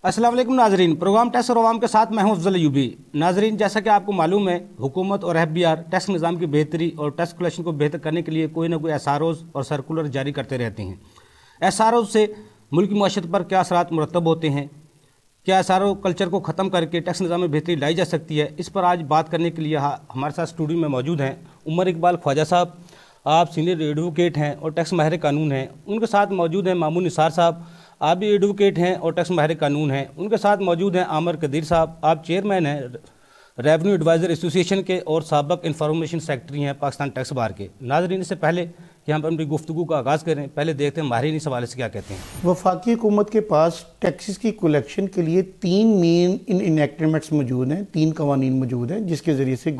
अस्सलाम वालेकुम नाजरीन, प्रोग्राम टैक्स और अवाम के साथ मैं हूं अफजल अयूबी। नाजरीन, जैसा कि आपको मालूम है, हुकूमत और FBI टैक्स निज़ाम की बेहतरी और टैक्स कलेक्शन को बेहतर करने के लिए कोई ना कोई SROs और सर्कुलर जारी करते रहते हैं। SROs से मुल्क की मईशत पर क्या असरात मुरतब होते हैं, क्या SRO कल्चर को ख़त्म करके टैक्स निज़ाम में बेहतरी लाई जा सकती है, इस पर आज बात करने के लिए हमारे साथ स्टूडियो में मौजूद हैं उमर इकबाल ख्वाजा साहब। आप सीनियर एडवोकेट हैं और टैक्स माहिर कानून हैं। उनके साथ मौजूद हैं मामून निसार साहब, आप भी एडवोकेट हैं और टैक्स माहिर कानून हैं। उनके साथ मौजूद हैं आमर कदीर साहब, आप चेयरमैन हैं रेवेन्यू एडवाइज़र एसोसिएशन के और साबिक इंफॉर्मेशन सेक्रेटरी हैं पाकिस्तान टैक्स बार के। नाज़रीन, इससे पहले कि हम अपनी गुफ्तगू का आगाज़ करें, पहले देखते हैं माहिरीन इस हवाले से क्या कहते हैं। वफाकी हुकूमत के पास टैक्सेस की कलेक्शन के लिए 3 मेन इनएक्टमेंट्स मौजूद हैं, 3 कवानीन मौजूद हैं जिसके ज़रिए से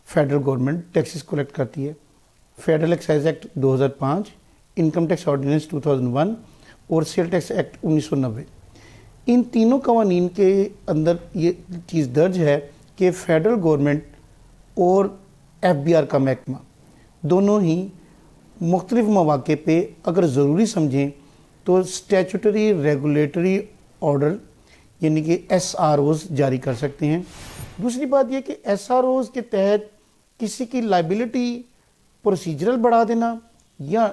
फेडरल गवर्नमेंट टैक्सेस कलेक्ट करती है। Federal excise act 2005, income tax ordinance 2001 और सेल टैक्स एक्ट 1990। इन तीनों कवानीन के अंदर ये चीज़ दर्ज है कि फेडरल गवर्नमेंट और FBI का महकमा दोनों ही मुख्तलिफ मौके पे अगर ज़रूरी समझें तो स्टैचूटरी रेगुलेटरी ऑर्डर यानी कि SROs जारी कर सकते हैं। दूसरी बात यह कि SROs के तहत किसी की लाइबिलिटी प्रोसीजरल बढ़ा देना या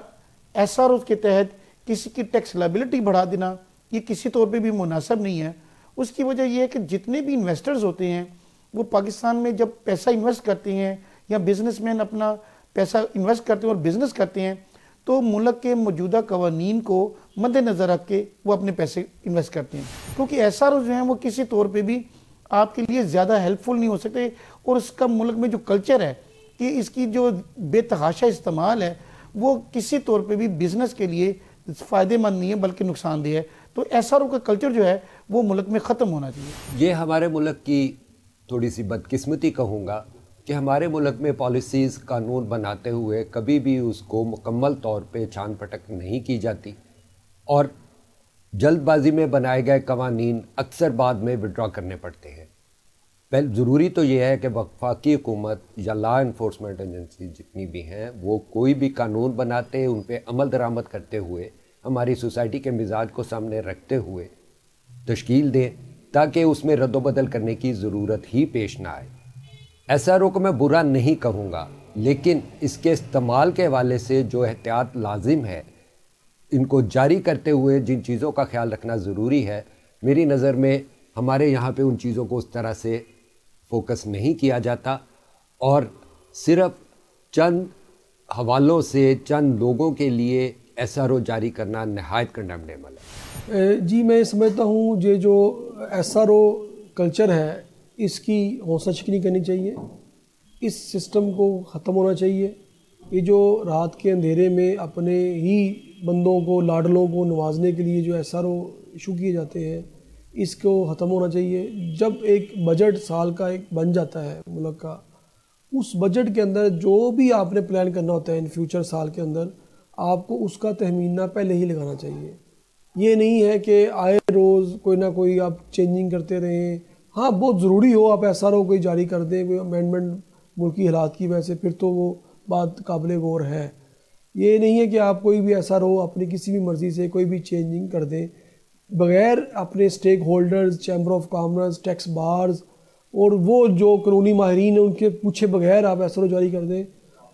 SROs के तहत किसी की टैक्स लाइबिलिटी बढ़ा देना ये किसी तौर पे भी मुनासिब नहीं है। उसकी वजह यह है कि जितने भी इन्वेस्टर्स होते हैं वो पाकिस्तान में जब पैसा इन्वेस्ट करते हैं या बिजनेसमैन अपना पैसा इन्वेस्ट करते हैं और बिज़नेस करते हैं तो मुल्क के मौजूदा कवानीन को मद्देनज़र रख के वो अपने पैसे इन्वेस्ट करते हैं, क्योंकि SROs जो हैं वो किसी तौर पे भी आपके लिए ज़्यादा हेल्पफुल नहीं हो सकते। और उसका मुल्क में जो कल्चर है कि इसकी जो बेतहाशा इस्तेमाल है वो किसी तौर पे भी बिज़नेस के लिए फ़ायदेमंद नहीं है बल्कि नुकसानदेह है। तो SRO का कल्चर जो है वो मुल्क में ख़त्म होना चाहिए। ये हमारे मुल्क की थोड़ी सी बदकिस्मती कहूँगा कि हमारे मुल्क में पॉलिसीज़ कानून बनाते हुए कभी भी उसको मुकम्मल तौर पे छान पटक नहीं की जाती और जल्दबाजी में बनाए गए कवानीन अक्सर बाद में विड्रॉ करने पड़ते हैं। पहले ज़रूरी तो ये है कि वफाकी हुकूमत या लॉ इन्फोर्समेंट एजेंसी जितनी भी हैं वो कोई भी कानून बनाते उन पर अमल दरामद करते हुए हमारी सोसाइटी के मिजाज को सामने रखते हुए तश्कील दें ताकि उसमें रद्दोबदल करने की ज़रूरत ही पेश ना आए। SRO को मैं बुरा नहीं कहूँगा, लेकिन इसके इस्तेमाल के हवाले से जो एहतियात लाजिम है इनको जारी करते हुए जिन चीज़ों का ख्याल रखना ज़रूरी है, मेरी नज़र में हमारे यहाँ पे उन चीज़ों को उस तरह से फोकस नहीं किया जाता और सिर्फ चंद हवालों से चंद लोगों के लिए SRO जारी करना नहायत कंडेमनेबल है। जी, मैं समझता हूँ ये जो SRO कल्चर है इसकी हौसला शिकनी करनी चाहिए, इस सिस्टम को ख़त्म होना चाहिए। ये जो रात के अंधेरे में अपने ही बंदों को लाडलों को नवाजने के लिए जो SRO इशू किए जाते हैं इसको ख़त्म होना चाहिए। जब एक बजट साल का एक बन जाता है मुल्क का, उस बजट के अंदर जो भी आपने प्लान करना होता है इन फ्यूचर साल के अंदर आपको उसका तहमीना पहले ही लगाना चाहिए। ये नहीं है कि आए रोज़ कोई ना कोई आप चेंजिंग करते रहें। हाँ, बहुत ज़रूरी हो आप SRO कोई जारी कर दें कोई अमेंडमेंट मुल्की हालात की वजह से, फिर तो वो बात काबिल गौर है। ये नहीं है कि आप कोई भी SRO अपनी किसी भी मर्ज़ी से कोई भी चेंजिंग कर दें बग़ैर अपने stakeholders, chamber of commerce, tax bars और वो जो कानूनी माहिरीन हैं उनके पूछे बगैर आप SRO जारी कर दें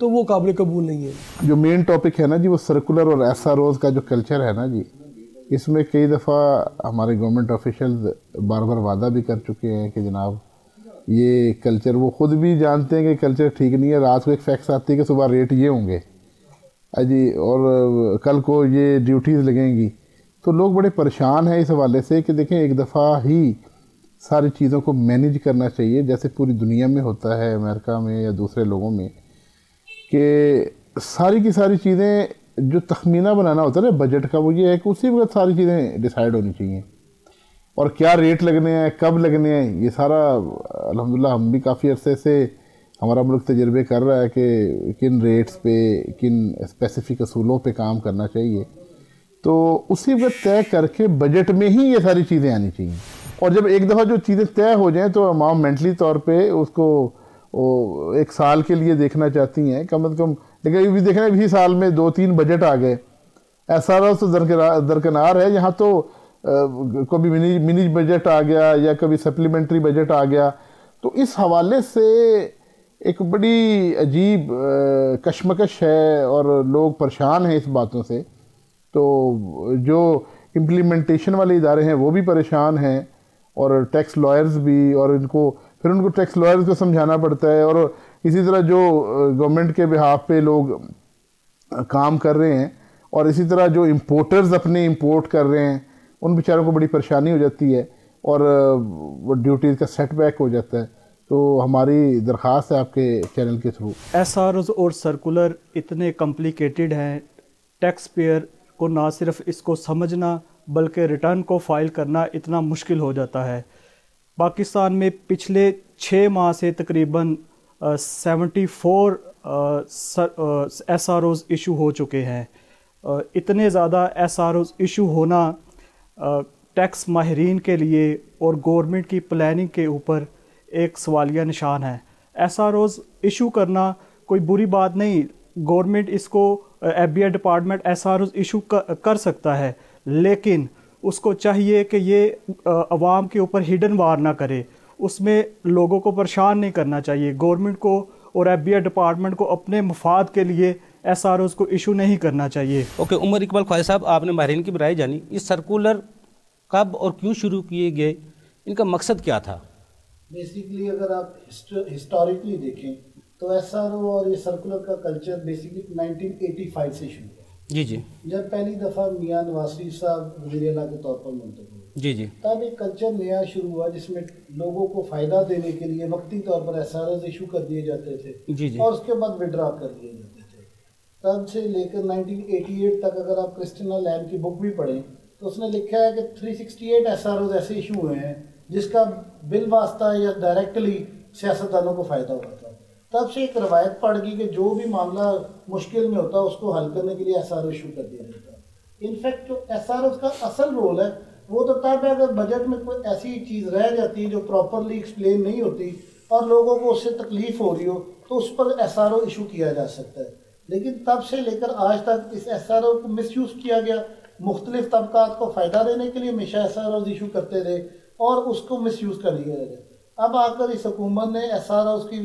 तो वो काबिल कबूल नहीं है। जो मेन टॉपिक है ना जी वो सर्कुलर और SROs का जो कल्चर है ना जी, इसमें कई दफ़ा हमारे गवर्नमेंट ऑफिशियल्स बार बार वादा भी कर चुके हैं कि जनाब ये कल्चर, वो ख़ुद भी जानते हैं कि कल्चर ठीक नहीं है। रात को एक फैक्स आती है कि सुबह रेट ये होंगे जी और कल को ये ड्यूटीज़ लगेंगी, तो लोग बड़े परेशान हैं इस हवाले से कि देखें एक दफ़ा ही सारी चीज़ों को मैनेज करना चाहिए जैसे पूरी दुनिया में होता है, अमेरिका में या दूसरे लोगों में, कि सारी की सारी चीज़ें जो तखमीना बनाना होता है ना बजट का, वो ये है कि उसी वक्त सारी चीज़ें डिसाइड होनी चाहिए और क्या रेट लगने हैं, कब लगने हैं, ये सारा अल्हम्दुलिल्लाह हम भी काफ़ी अरसे से हमारा मुल्क तजर्बे कर रहा है कि किन रेट्स पे किन स्पेसिफिक असूलों पे काम करना चाहिए। तो उसी वक्त तय करके बजट में ही ये सारी चीज़ें आनी चाहिए और जब एक दफ़ा जो चीज़ें तय हो जाएं तो अवाम मेंटली तौर पे उसको एक साल के लिए देखना चाहती हैं कम अज़ कम, लेकिन अभी देखें इसी साल में 2-3 बजट आ गए। SRO तो दरकिनार है, यहाँ तो कभी मिनी बजट आ गया या कभी सप्लीमेंट्री बजट आ गया। तो इस हवाले से एक बड़ी अजीब कशमकश है और लोग परेशान हैं इस बातों से। तो जो इम्प्लीमेंटेशन वाले इदारे हैं वो भी परेशान हैं और टैक्स लॉयर्स भी, और फिर उनको टैक्स लॉयर्स को समझाना पड़ता है। और इसी तरह जो गवर्नमेंट के बिहाफ पे लोग काम कर रहे हैं और इसी तरह जो इम्पोर्टर्स अपने इंपोर्ट कर रहे हैं उन बेचारों को बड़ी परेशानी हो जाती है और वो ड्यूटीज़ का सेटबैक हो जाता है। तो हमारी दरख्वास्त है आपके चैनल के थ्रू, एसआरओज़ और सर्कुलर इतने कॉम्प्लिकेटेड हैं, टैक्स पेयर को ना सिर्फ इसको समझना बल्कि रिटर्न को फाइल करना इतना मुश्किल हो जाता है। पाकिस्तान में पिछले 6 माह से तकरीबन 74 एसआरओज़ इशू हो चुके हैं। इतने ज़्यादा एसआरओज़ इशू होना टैक्स माहिरीन के लिए और गवर्नमेंट की प्लानिंग के ऊपर एक सवालिया निशान है। एसआरओज़ इशू करना कोई बुरी बात नहीं, गवर्नमेंट इसको एफबीआई डिपार्टमेंट एसआरओज़ इशू कर सकता है, लेकिन उसको चाहिए कि ये अवाम के ऊपर हिडन वार ना करे, उसमें लोगों को परेशान नहीं करना चाहिए। गवर्नमेंट को और एफबीआई डिपार्टमेंट को अपने मफाद के लिए एसआरओज़ को इशू नहीं करना चाहिए। ओके, उमर इकबाल ख्वाजा साहब, आपने माहिरीन की राय जानी। ये सर्कुलर कब और क्यों शुरू किए गए, इनका मकसद क्या था? बेसिकली अगर आप हिस्टोरिकली देखें तो एसआरओ और ये सर्कुलर का कल्चर बेसिकली 1985 से शुरू हुआ। जी जी। जब पहली दफ़ा मियां नवाज शरीफ साहब वज़ीर-ए-आला के तौर पर मुंतखब हुए, जी जी, तब एक कल्चर नया शुरू हुआ जिसमें लोगों को फ़ायदा देने के लिए वक्ती तौर पर एसआरओ इशू कर दिए जाते थे, जी जी, और उसके बाद विड्रॉ कर दिए जाते थे। तब से लेकर 1988 तक अगर आप क्रिस्टिना लैम की बुक भी पढ़ें तो उसने लिखा है कि 368 एसआरओ ऐसे इशू हुए हैं जिसका बिल वास्ता या डायरेक्टली सियासतदानों को फ़ायदा हुआ था। तब से एक रवायत पड़ गई कि जो भी मामला मुश्किल में होता है उसको हल करने के लिए एसआरओ इशू कर दिया जाता है। इनफैक्ट जो एसआरओ का असल रोल है वो तो तब है अगर बजट में कोई ऐसी चीज़ रह जाती है जो प्रॉपरली एक्सप्लेन नहीं होती और लोगों को उससे तकलीफ हो रही हो तो उस पर एसआरओ इशू किया जा सकता है। लेकिन तब से लेकर आज तक इस एसआरओ को मिसयूज़ किया गया, मुख्तलिफ तबकात को फ़ायदा देने के लिए हमेशा एसआरओ इशू करते रहे और उसको मिसयूज़ कर लिया गया। अब आकर इस हुकूमत ने एसआरओ की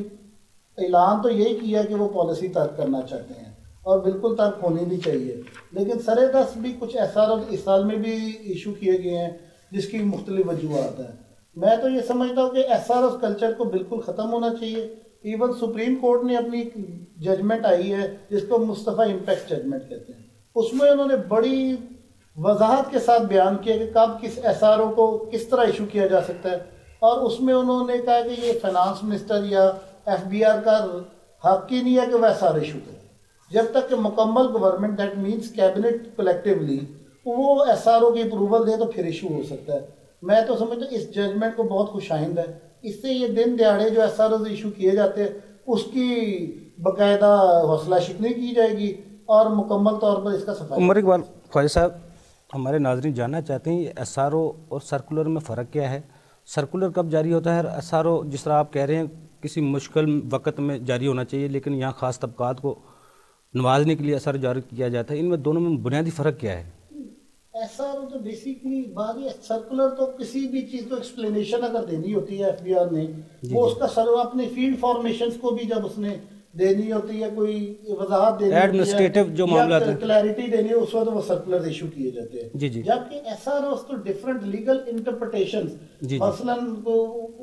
ऐलान तो यही किया कि वो पॉलिसी तर्क करना चाहते हैं और बिल्कुल तर्क होनी भी चाहिए, लेकिन सरेदस्त भी कुछ एसआरओ इस साल में भी इशू किए गए हैं जिसकी मुख्तलिफ वजूहात हैं। मैं तो ये समझता हूँ कि एसआरओ कल्चर को बिल्कुल ख़त्म होना चाहिए। इवन सुप्रीम कोर्ट ने अपनी जजमेंट आई है जिसको मुस्तफ़ा इम्पैक्ट जजमेंट कहते हैं, उसमें उन्होंने बड़ी वजाहत के साथ बयान किया कि कब किस एसआरओ को किस तरह इशू किया जा सकता है, और उसमें उन्होंने कहा कि ये फाइनेंस मिनिस्टर या एफबीआर का हक ही नहीं है कि वह एसआरओ इशू करे जब तक कि मुकम्मल government that means cabinet collectively वो एसआरओ की अप्रूवल दे तो फिर इशू हो सकता है। मैं तो समझता हूँ इस जजमेंट को बहुत खुशाइंद है, इससे ये दिन दिहाड़े जो एसआरओ इशू किए जाते हैं उसकी बाकायदा हौसला शिकनी की जाएगी और मुकम्मल तौर पर इसका सफाई। उमर इकबाल ख्वाजा साहब, हमारे नाज़रीन जानना चाहते हैं एसआरओ और सर्कुलर में फ़र्क क्या है? सर्कुलर कब जारी होता है? एसआरओ जिस तरह आप कह रहे हैं किसी मुश्किल वक्त में जारी होना चाहिए, लेकिन यहाँ ख़ास तबकात को नवाजने के लिए एसआरओ जारी किया जाता है। इनमें दोनों में बुनियादी फ़र्क क्या है? एसआरओ तो बेसिकली बात ये, सर्कुलर तो किसी भी चीज़ को एक्सप्लेनेशन अगर देनी होती है एफबीआर ने वो उसका अपने फील्ड फॉर्मेशंस को भी जब उसने देनी होती है, कोई वजाहत देनी एडमिनिस्ट्रेटिव जो मामला था, क्लैरिटी देनी है, उस वक्त वो सर्कुलर इशू किए जाते हैं। जी जी। जबकि एसआरओ तो डिफरेंट लीगल इंटरप्रिटेशंस, मसलन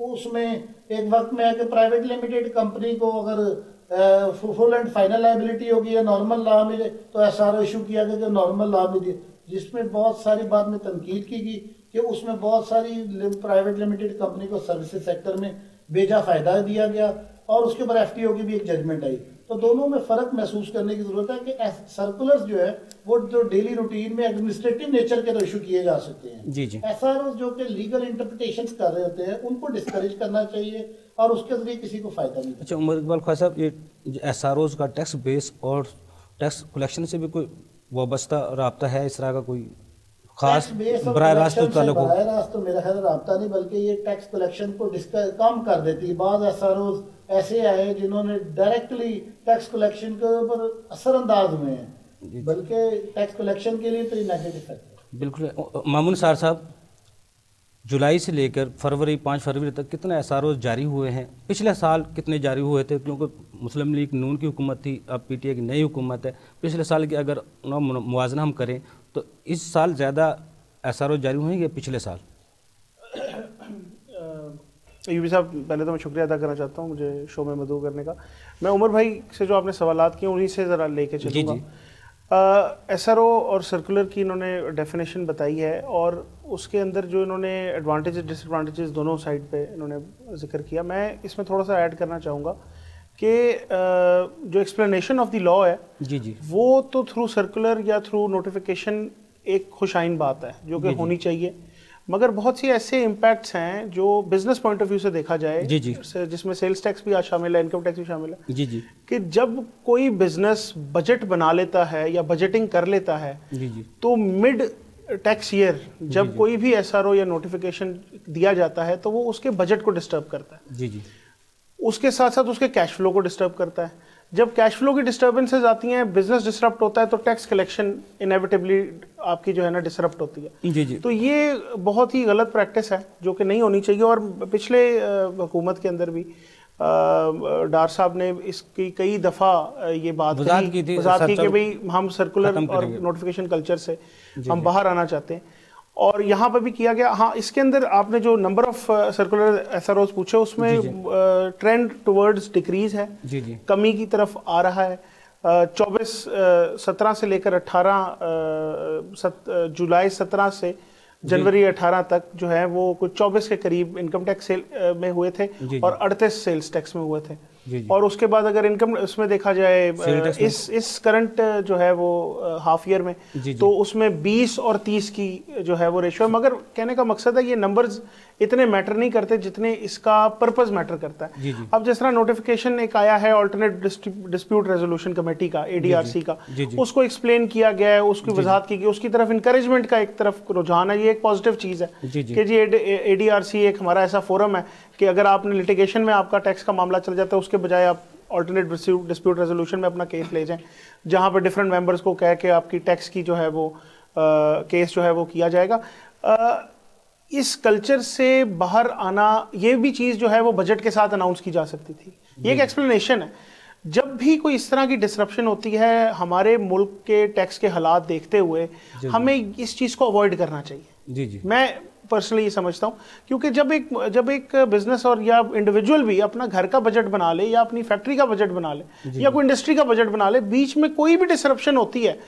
उसमें एक वक्त में है कि प्राइवेट लिमिटेड कंपनी को अगर फुल एंड फाइनल लायबिलिटी होगी या नॉर्मल लॉ में तो एसआरओ इशू किया गया कि नॉर्मल लॉ में दिए, जिसमें बहुत सारी बात में तनकीद की गई कि उसमें बहुत सारी प्राइवेट लिमिटेड कंपनी को सर्विसेज सेक्टर में बेजा फायदा दिया गया और उसके ऊपर एफटीओ की भी एक जजमेंट आई। तो दोनों में फ़र्क महसूस करने की ज़रूरत है कि सर्कुलर्स जो है वो जो डेली रूटीन में एडमिनिस्ट्रेटिव नेचर के तो इशू किए जा सकते हैं। जी जी। एसआरओ जो कि लीगल इंटरप्रिटेशंस कर रहे होते हैं उनको डिस्करेज करना चाहिए और उसके जरिए किसी को फ़ायदा नहीं। अच्छा उमर इकबाल ख्वाजा साहब, ये एसआरओ का टैक्स बेस और टैक्स कलेक्शन से भी कोई वाबस्ता रब्ता है इस तरह का कोई खास बराह रास्त ताल्लुक? बराह रास्त तो मेरा ख्याल रब्ता नहीं, बल्कि ये टैक्स कलेक्शन को कम कर देती है। बाद एसआरओ ऐसे आए जिन्होंने डायरेक्टली टैक्स कलेक्शन के ऊपर असरअंदाज हुए हैं, बल्कि टैक्स कलेक्शन के लिए तो ये नेगेटिव है। बिल्कुल। मामून सार साहब, जुलाई से लेकर फरवरी 5 फरवरी तक कितने एसआरओ जारी हुए हैं? पिछले साल कितने जारी हुए थे? क्योंकि मुस्लिम लीग नून की हुकूमत थी, अब पीटीआई की नई हुकूमत है। पिछले साल की अगर मुवाजना हम करें तो इस साल ज़्यादा एसआरओ जारी हुए हैं या पिछले साल? यूबी साहब, पहले तो मैं शुक्रिया अदा करना चाहता हूँ मुझे शो में मदऊ करने का। मैं उमर भाई से जो आपने सवालात किए उन्हीं से ज़रा लेके चलूँगा। एसआरओ और सर्कुलर की इन्होंने डेफिनेशन बताई है और उसके अंदर जो इन्होंने एडवांटेजेस डिसएडवांटेजेस दोनों साइड पे इन्होंने जिक्र किया। मैं इसमें थोड़ा सा ऐड करना चाहूँगा कि जो एक्सप्लेनेशन ऑफ द लॉ है वो तो थ्रू सर्कुलर या थ्रू नोटिफिकेशन एक खुशाइन बात है जो कि होनी चाहिए, मगर बहुत सी ऐसे इम्पैक्ट्स हैं जो बिजनेस पॉइंट ऑफ व्यू से देखा जाए, जिसमें सेल्स टैक्स भी शामिल है, इनकम टैक्स भी शामिल है, कि जब कोई बिजनेस बजट बना लेता है या बजटिंग कर लेता है तो मिड टैक्स ईयर जब कोई भी एसआरओ या नोटिफिकेशन दिया जाता है तो वो उसके बजट को डिस्टर्ब करता है, उसके साथ साथ उसके कैश फ्लो को डिस्टर्ब करता है। जब कैश फ्लो की डिस्टर्बेंसेज आती हैं, बिजनेस डिसरप्ट होता है, तो टैक्स कलेक्शन इनेविटेबली आपकी जो है ना डिसरप्ट होती है। तो ये बहुत ही गलत प्रैक्टिस है जो कि नहीं होनी चाहिए। और पिछले हुकूमत के अंदर भी डार साहब ने इसकी कई दफ़ा ये बात वज़ाहत की कि भाई हम सर्कुलर और नोटिफिकेशन कल्चर से हम बाहर आना चाहते हैं, और यहाँ पर भी किया गया। हाँ, इसके अंदर आपने जो नंबर ऑफ सर्कुलर एसआरओज पूछे उसमें ट्रेंड टुवर्ड्स डिक्रीज है, कमी की तरफ आ रहा है। 17 से लेकर 18 जुलाई 17 से जनवरी 18 तक जो है वो कुछ 24 के करीब इनकम टैक्स में हुए थे और 38 सेल्स टैक्स में हुए थे। और उसके बाद अगर इनकम उसमें देखा जाए इस करंट जो है वो हाफ ईयर में तो उसमें 20 और 30 की जो है वो रेशियो है। मगर कहने का मकसद है ये नंबर्स इतने मैटर नहीं करते जितने इसका पर्पस मैटर करता है। अब जिस तरह नोटिफिकेशन एक आया है अल्टरनेट डिस्प्यूट रेजोल्यूशन कमेटी का, एडीआरसी का, उसको एक्सप्लेन किया गया है, उसकी वजाहत की गई, उसकी तरफ इंकरेजमेंट का एक तरफ रुझान है। ये एक पॉजिटिव चीज है कि जी एडीआरसी एक हमारा ऐसा फोरम है कि अगर आपने लिटिगेशन में आपका टैक्स का मामला चल जाता है उसके बजाय आप अल्टरनेट डिस्प्यूट रेजोल्यूशन में अपना केस ले जाएं, जहां पर डिफरेंट मेंबर्स को कह के आपकी टैक्स की जो है वो केस जो है वो किया जाएगा। इस कल्चर से बाहर आना, ये भी चीज जो है वो बजट के साथ अनाउंस की जा सकती थी। ये एक एक्सप्लेनेशन है। जब भी कोई इस तरह की डिसरप्शन होती है हमारे मुल्क के टैक्स के हालात देखते हुए हमें इस चीज को अवॉइड करना चाहिए। मैं पर्सनली ये समझता हूँ, क्योंकि जब एक बिजनेस और या इंडिविजुअल भी अपना घर का बजट बना ले या अपनी फैक्ट्री का बजट बना ले या कोई इंडस्ट्री का बजट बना ले, बीच में कोई भी डिसरप्शन होती है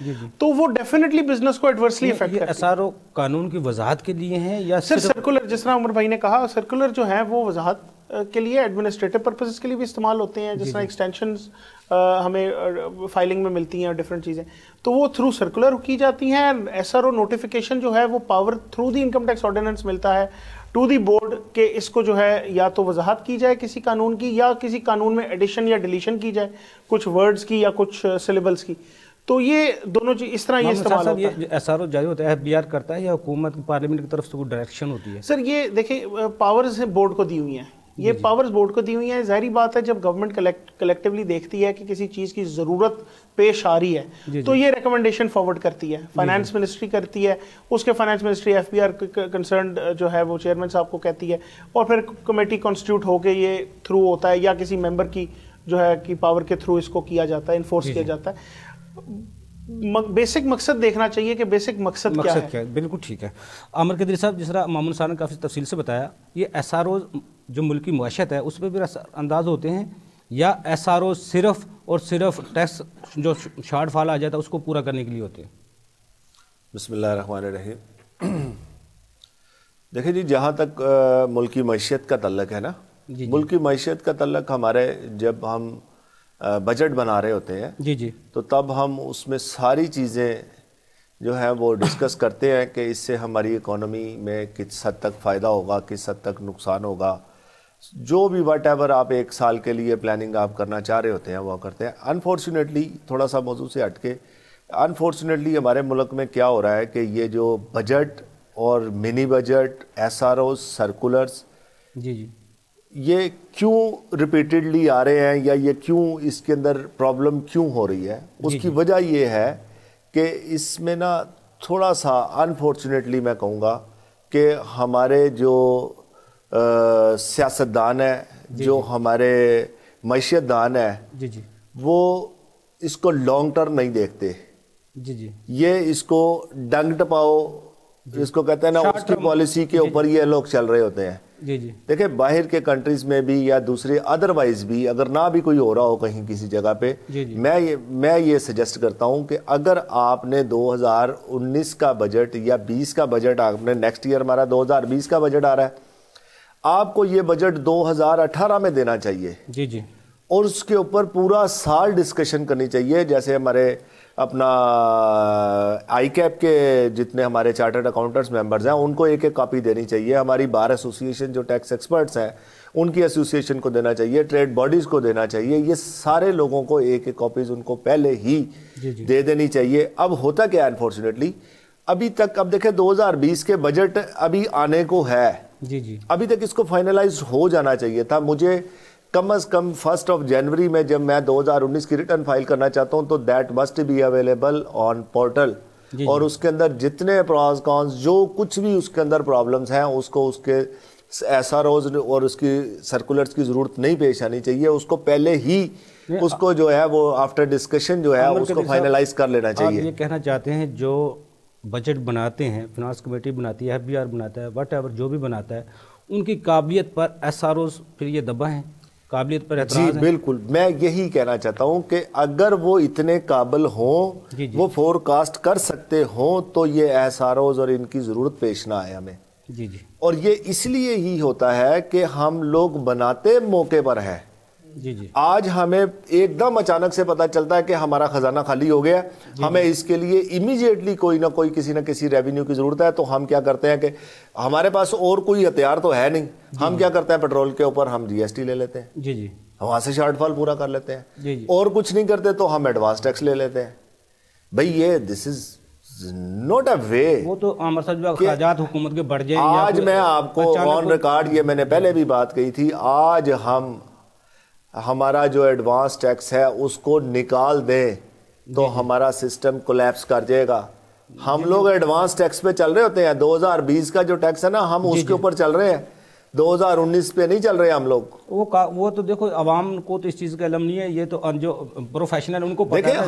तो वो डेफिनेटली बिजनेस को एडवर्सली इफेक्ट करती है। एसआरओ कानून की वजाहत के लिए हैं या सिर्फ सर्कुलर, जिस तरह उमर भाई ने कहा, सर्कुलर जो है वो वजाहत के लिए, एडमिनिस्ट्रेटिव पर्पसेस के लिए भी इस्तेमाल होते हैं, जिस तरह एक्सटेंशंस हमें फाइलिंग में मिलती हैं और डिफरेंट चीज़ें, तो वो थ्रू सर्कुलर की जाती हैं। एसआरओ नोटिफिकेशन जो है वो power through the income tax ordinance मिलता है टू दी बोर्ड के इसको जो है या तो वजाहत की जाए किसी कानून की या किसी कानून में एडिशन या डिलीशन की जाए कुछ वर्ड्स की या कुछ सिलेबल्स की। तो ये दोनों चीज इस तरह ये इस्तेमाल होता है। एसआरओ जारी होता है, एफबीआर करता है या हुकूमत पार्लियामेंट की तरफ से कोई डायरेक्शन होती है? सर ये देखिए पावर्स बोर्ड को दी हुई हैं, ये पावर्स बोर्ड को दी हुई है। जाहिर बात है जब गवर्नमेंट कलेक्टिवली देखती है कि किसी चीज़ की ज़रूरत पेश आ रही है तो ये रिकमेंडेशन फॉरवर्ड करती है, फाइनेंस मिनिस्ट्री करती है, उसके फाइनेंस मिनिस्ट्री एफबीआर कंसर्न जो है वो चेयरमैन साहब को कहती है और फिर कमेटी कॉन्स्टिट्यूट होकर ये थ्रू होता है या किसी मेंबर की जो है कि पावर के थ्रू इसको किया जाता है, इन्फोर्स किया जाता है। बेसिक मकसद देखना चाहिए कि बेसिक मकसद क्या है। बिल्कुल ठीक है। आमिर कदरी साहब, जिस तरह मामून साहब ने काफ़ी तफसील से बताया, ये एसआरओ जो मुल्क की मुआशत है उस पर भी अंदाज होते हैं या एसआरओ सिर्फ और सिर्फ टैक्स जो शार्ट फॉल आ जाता है उसको पूरा करने के लिए होते हैं? बिस्मिल्लाहिर्रहमानिर्रहीम। देखिए जी, जहाँ तक मुल्क की मैशियत का तल्लक है ना, मुल्क की मैशियत का तल्लक हमारे जब हम बजट बना रहे होते हैं तो तब हम उसमें सारी चीज़ें जो है वो डिस्कस करते हैं कि इससे हमारी इकोनॉमी में किस हद तक फ़ायदा होगा, किस हद तक नुकसान होगा, जो भी वट एवर आप एक साल के लिए प्लानिंग आप करना चाह रहे होते हैं वो करते हैं। अनफॉर्चुनेटली, थोड़ा सा मौजू से हटके, अनफॉर्चुनेटली हमारे मुल्क में क्या हो रहा है कि ये जो बजट और मिनी बजट, एसआरओ, सर्कुलर्स, ये क्यों रिपीटेडली आ रहे हैं या ये क्यों इसके अंदर प्रॉब्लम क्यों हो रही है, उसकी वजह ये है कि इसमें ना थोड़ा सा अनफॉर्चुनेटली मैं कहूँगा कि हमारे जो सियासतदान है, जो हमारे मईशतदान है, जी, वो इसको लॉन्ग टर्म नहीं देखते। जी, ये इसको डंग टपाओ, इसको कहते हैं ना, उसकी पॉलिसी के ऊपर ये लोग चल रहे होते हैं। जी, देखिए बाहर के कंट्रीज में भी या दूसरे अदरवाइज भी अगर ना भी कोई हो रहा हो कहीं किसी जगह पे, मैं ये सजेस्ट करता हूं कि अगर आपने 2019 का बजट या 20 का बजट, आपने नेक्स्ट ईयर हमारा 2020 का बजट आ रहा है, आपको ये बजट 2018 में देना चाहिए। जी, और उसके ऊपर पूरा साल डिस्कशन करनी चाहिए। जैसे हमारे अपना ICAP के जितने हमारे चार्टर्ड अकाउंटेंट्स मेंबर्स हैं उनको एक एक कॉपी देनी चाहिए। हमारी बार एसोसिएशन जो टैक्स एक्सपर्ट्स हैं उनकी एसोसिएशन को देना चाहिए, ट्रेड बॉडीज़ को देना चाहिए। ये सारे लोगों को एक एक कॉपीज़ उनको पहले ही दे देनी चाहिए। अब होता क्या है, अनफॉर्चुनेटली अभी तक, अब देखें 2020 के बजट अभी आने को है, अभी तक इसको फाइनलाइज हो जाना चाहिए था। मुझे कम अज कम 1 जनवरी में जब मैं 2019 की रिटर्न फाइल करना चाहता हूं तो that must be available on portal, और उसके अंदर जितने प्रॉस कॉन्स जो कुछ भी उसके अंदर प्रॉब्लम्स हैं उसको उसके SROs और उसकी सर्कुलर्स की जरूरत नहीं पेश आनी चाहिए। उसको पहले ही उसको जो है वो आफ्टर डिस्कशन जो है उसको फाइनलाइज कर लेना चाहिए। ये कहना चाहते हैं जो बजट बनाते हैं, फिनांस कमेटी बनाती है, FBR बनाता है, वट जो भी बनाता है, उनकी काबिलियत पर SROs फिर ये दबा है, काबिलियत पर जी बिल्कुल। मैं यही कहना चाहता हूं कि अगर वो इतने काबिल हों, वो फोरकास्ट कर सकते हों, तो ये SROs और इनकी जरूरत पेश ना आए हमें। जी। और ये इसलिए ही होता है कि हम लोग बनाते मौके पर है। जी। आज हमें एकदम अचानक से पता चलता है कि हमारा खजाना खाली हो गया, हमें इसके लिए इमीडिएटली कोई ना कोई किसी ना किसी रेवेन्यू की जरूरत है। तो हम क्या करते हैं कि हमारे पास और कोई हथियार तो है नहीं, हम क्या करते हैं, पेट्रोल के ऊपर हम GST ले लेते हैं। जी। वहां से शॉर्टफॉल पूरा कर लेते हैं। जी। और कुछ नहीं करते तो हम एडवांस टैक्स ले लेते हैं। भाई ये दिस इज नॉट अ वे। वो तो अखराजात हुकूमत के बढ़ जाएंगे। आज मैं आपको ऑन रिकॉर्ड, ये मैंने पहले भी बात कही थी, आज हम हमारा जो एडवांस टैक्स है उसको निकाल दें तो हमारा सिस्टम कोलैप्स कर जाएगा। हम लोग एडवांस टैक्स पे चल रहे होते हैं। 2020 का जो टैक्स है ना, हम उसके ऊपर चल रहे हैं, 2019 पे नहीं चल रहे हम लोग। वो तो देखो अवाम को तो इस चीज का इल्म नहीं है, ये तो जो प्रोफेशनल उनको पता है। देखिए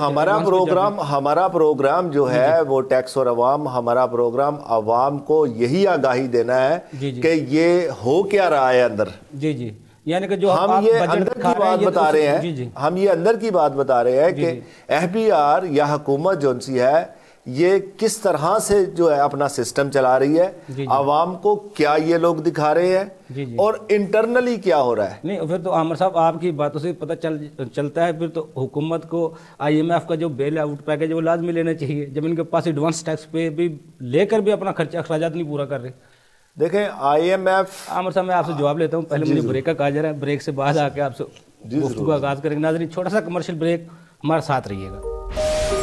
हमारा प्रोग्राम जो है वो टैक्स और अवाम, हमारा प्रोग्राम अवाम को यही आगाही देना है कि ये हो क्या रहा है अंदर। जी। यानी कि जो हम ये अंदर की बात बता रहे हैं, हम ये अंदर की बात बता रहे हैं कि FBR या हुकूमत जो सी है ये किस तरह से जो है अपना सिस्टम चला रही है, आवाम को क्या ये लोग दिखा रहे हैं और इंटरनली क्या हो रहा है। नहीं, फिर तो आमिर साहब आपकी बातों से पता चलता है फिर तो हुकूमत को IMF का जो बेल आउट पैकेज वो लाजमी लेना चाहिए, जब इनके पास एडवांस टैक्स पे भी लेकर भी अपना खर्चा अखराजात नहीं पूरा कर रहे। देखें IMF, आमिर साहब मैं आपसे जवाब लेता हूँ, पहले मुझे ब्रेक का कहा जा रहा है, ब्रेक से बाद आके आपसे गुफ्तगू का आगाज करेंगे। नाज़रीन छोटा सा कमर्शियल ब्रेक, हमारे साथ रहिएगा।